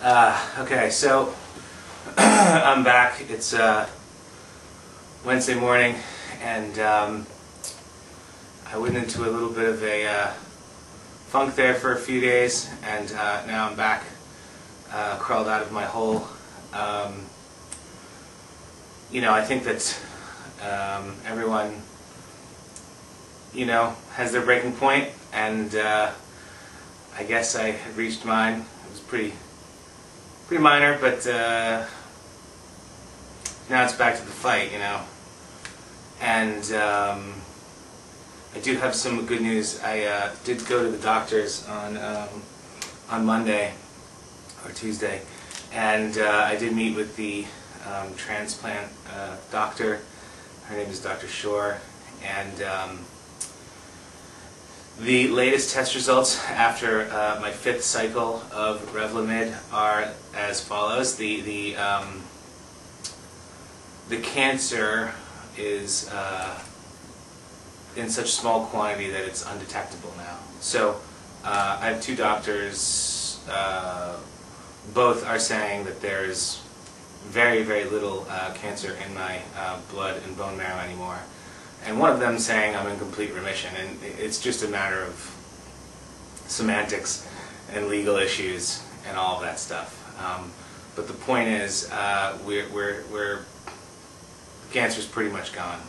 Okay, so I'm back. It's Wednesday morning, and I went into a little bit of a funk there for a few days, and now I'm back, crawled out of my hole. I think that everyone, has their breaking point, and I guess I had reached mine. It was pretty minor, but now it's back to the fight, And I do have some good news. I did go to the doctors on Monday or Tuesday, and I did meet with the transplant doctor. Her name is Dr. Shore, and the latest test results after my 5th cycle of Revlimid are as follows. The cancer is in such small quantity that it's undetectable now. So I have 2 doctors. Both are saying that there's very, very little cancer in my blood and bone marrow anymore. And one of them saying I'm in complete remission, and it's just a matter of semantics and legal issues and all of that stuff. But the point is, the cancer's pretty much gone.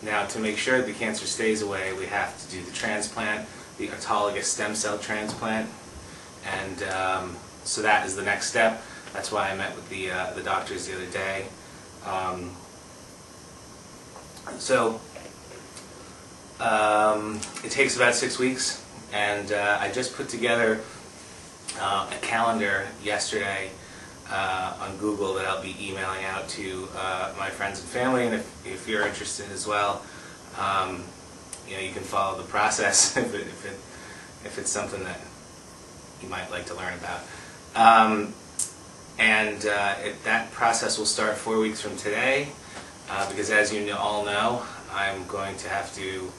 Now, to make sure the cancer stays away, we have to do the transplant, the autologous stem cell transplant, and so that is the next step. That's why I met with the doctors the other day. It takes about 6 weeks, and I just put together a calendar yesterday on Google that I'll be emailing out to my friends and family, and if you're interested as well, you can follow the process if it's something that you might like to learn about. That process will start 4 weeks from today. Because as you all know, I'm going to have to,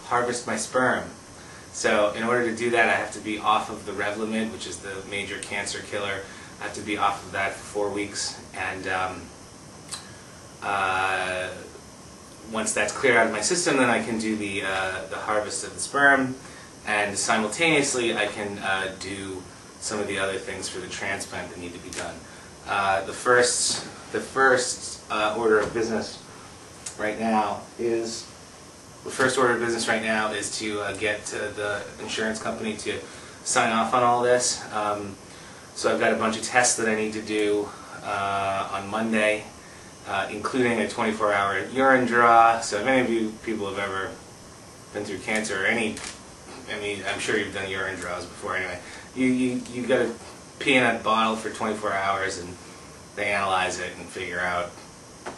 harvest my sperm. So in order to do that, I have to be off of the Revlimid, which is the major cancer killer. I have to be off of that for 4 weeks, and once that's cleared out of my system, then I can do the harvest of the sperm, and simultaneously I can do some of the other things for the transplant that need to be done. The first order of business right now is to get the insurance company to sign off on all this. So I've got a bunch of tests that I need to do on Monday, including a 24-hour urine draw. So if any of you people have ever been through cancer, or I'm sure you've done urine draws before anyway. You got to pee in a bottle for 24 hours, and they analyze it and figure out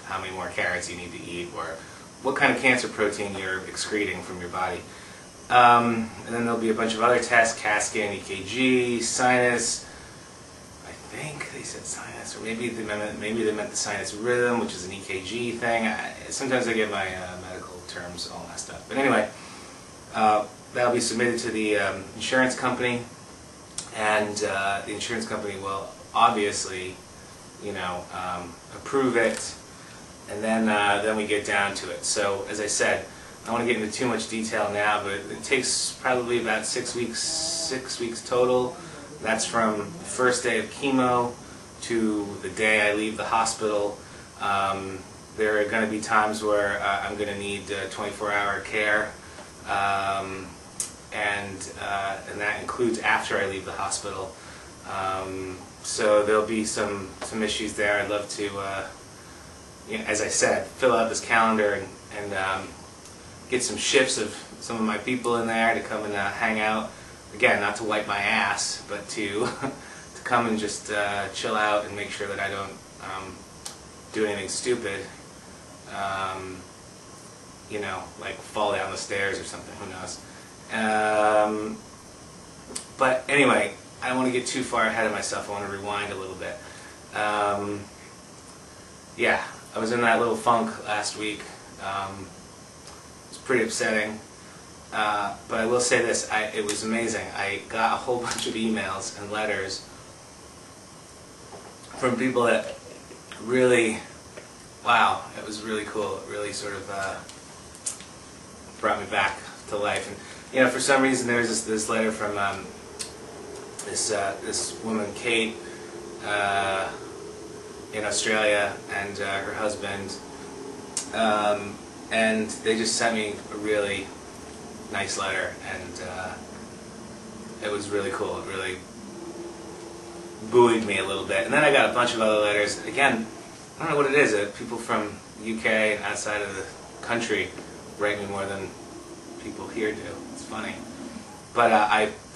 how many more carrots you need to eat, or what kind of cancer protein you're excreting from your body. And then there'll be a bunch of other tests: CAT scan, EKG, sinus. I think they said sinus, or maybe they meant the sinus rhythm, which is an EKG thing. Sometimes I get my medical terms all messed up. But anyway, that'll be submitted to the insurance company. And the insurance company will obviously, approve it, and then we get down to it. So, as I said, I don't want to get into too much detail now, but it takes probably about 6 weeks total. That's from the first day of chemo to the day I leave the hospital. There are going to be times where I'm going to need 24-hour care. And that includes after I leave the hospital. So there'll be some issues there. I'd love to, as I said, fill out this calendar and get some shifts of some of my people in there to come and hang out. Again, not to wipe my ass, but to come and just chill out and make sure that I don't do anything stupid. Like fall down the stairs or something. Who knows? But anyway, I don't want to get too far ahead of myself. I want to rewind a little bit. Yeah, I was in that little funk last week. It was pretty upsetting. But I will say this, it was amazing. I got a whole bunch of emails and letters from people that really, wow, it was really cool. It really sort of brought me back to life. And you know, for some reason, there was this letter from this woman, Kate, in Australia, and her husband, and they just sent me a really nice letter, and it was really cool. It really buoyed me a little bit. And then I got a bunch of other letters. Again, I don't know what it is. People from UK and outside of the country write me more than people here do. It's funny, but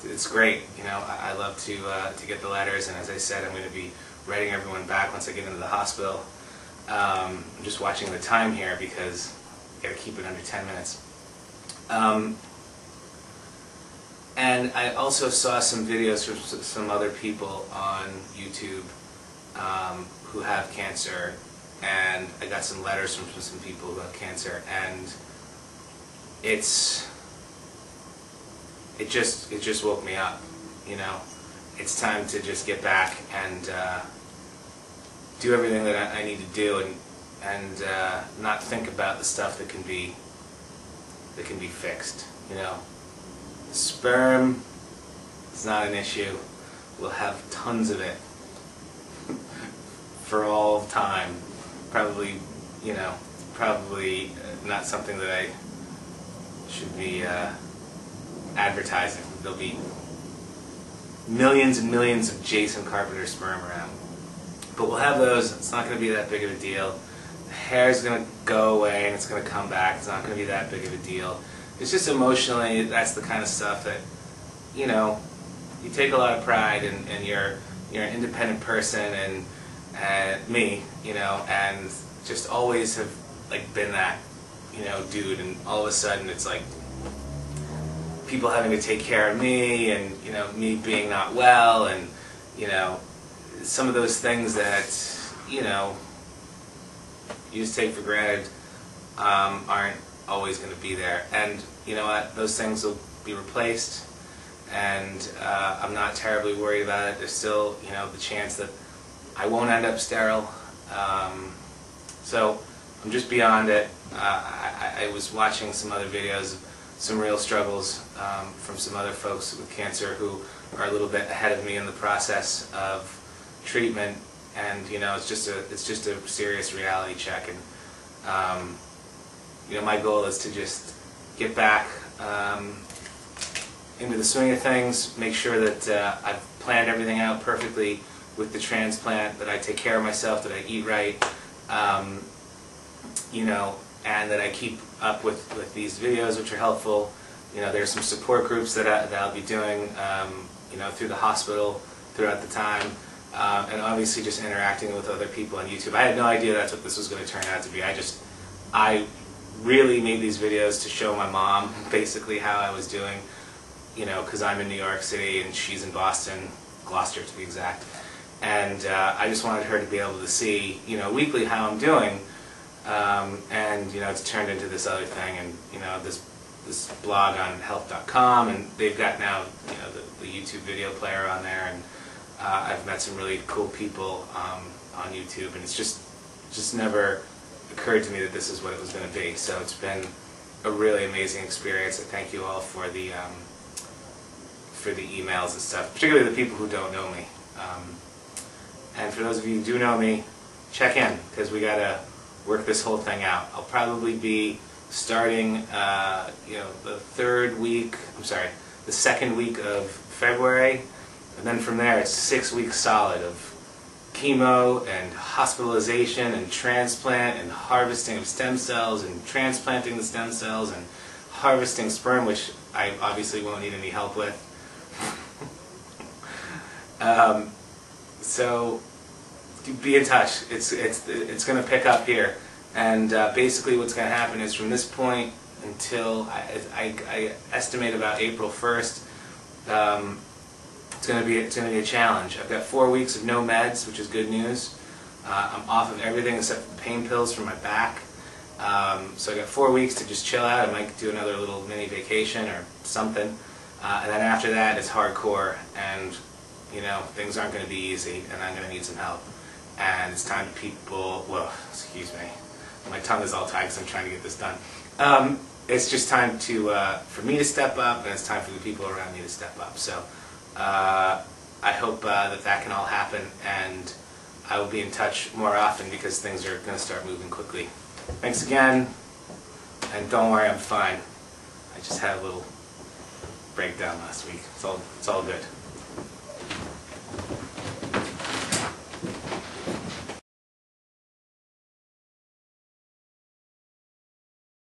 it's great. You know, I love to get the letters, and as I said, I'm going to be writing everyone back once I get into the hospital. I'm just watching the time here because I got to keep it under 10 minutes. And I also saw some videos from some other people on YouTube who have cancer, and I got some letters from some people who have cancer, and it just woke me up. You know, it's time to just get back and do everything that I need to do, and not think about the stuff that can be fixed. You know, sperm is not an issue. We'll have tons of it for all time. Probably, you know, probably not something that I should be advertising. There'll be millions and millions of Jason Carpenter sperm around. But we'll have those. It's not going to be that big of a deal. The hair's going to go away and it's going to come back. It's not going to be that big of a deal. It's just emotionally, that's the kind of stuff that, you know, you take a lot of pride in, and you're an independent person, and me, you know, and just always have like been that, you know, dude, and all of a sudden it's like people having to take care of me, and you know, me being not well, and you know, some of those things that, you know, you just take for granted aren't always going to be there. And you know what, those things will be replaced, and I'm not terribly worried about it. There's still, you know, the chance that I won't end up sterile, so I'm just beyond it. I was watching some other videos of some real struggles from some other folks with cancer who are a little bit ahead of me in the process of treatment, and you know, it's just a serious reality check. And you know, my goal is to just get back into the swing of things, make sure that I've planned everything out perfectly with the transplant, that I take care of myself, that I eat right, you know, and that I keep up with these videos, which are helpful. You know, there's some support groups that I'll be doing, you know, through the hospital throughout the time, and obviously just interacting with other people on YouTube. I had no idea that's what this was going to turn out to be. I really made these videos to show my mom basically how I was doing, you know, because I'm in New York City and she's in Boston, Gloucester to be exact, and I just wanted her to be able to see, you know, weekly how I'm doing, and you know, it's turned into this other thing, and you know, this blog on health.com, and they've got now, you know, the YouTube video player on there, and I've met some really cool people on YouTube, and it's just never occurred to me that this is what it was going to be. So it's been a really amazing experience. I thank you all for the emails and stuff, particularly the people who don't know me. And for those of you who do know me, check in, because we got to work this whole thing out. I'll probably be starting, you know, the second week of February, and then from there it's 6 weeks solid of chemo and hospitalization and transplant and harvesting of stem cells and transplanting the stem cells and harvesting sperm, which I obviously won't need any help with. So be in touch. It's going to pick up here, and basically what's going to happen is from this point until I estimate about April 1st, it's going to be a challenge. I've got 4 weeks of no meds, which is good news. I'm off of everything except the pain pills for my back, so So I got 4 weeks to just chill out. I might do another little mini vacation or something. And then after that, it's hardcore, and you know, things aren't going to be easy, and I'm going to need some help. And it's time for people, well, excuse me, my tongue is all tied because I'm trying to get this done. It's just time to for me to step up, and it's time for the people around me to step up. So I hope that can all happen, and I will be in touch more often because things are going to start moving quickly. Thanks again, and don't worry, I'm fine. I just had a little breakdown last week. It's all good.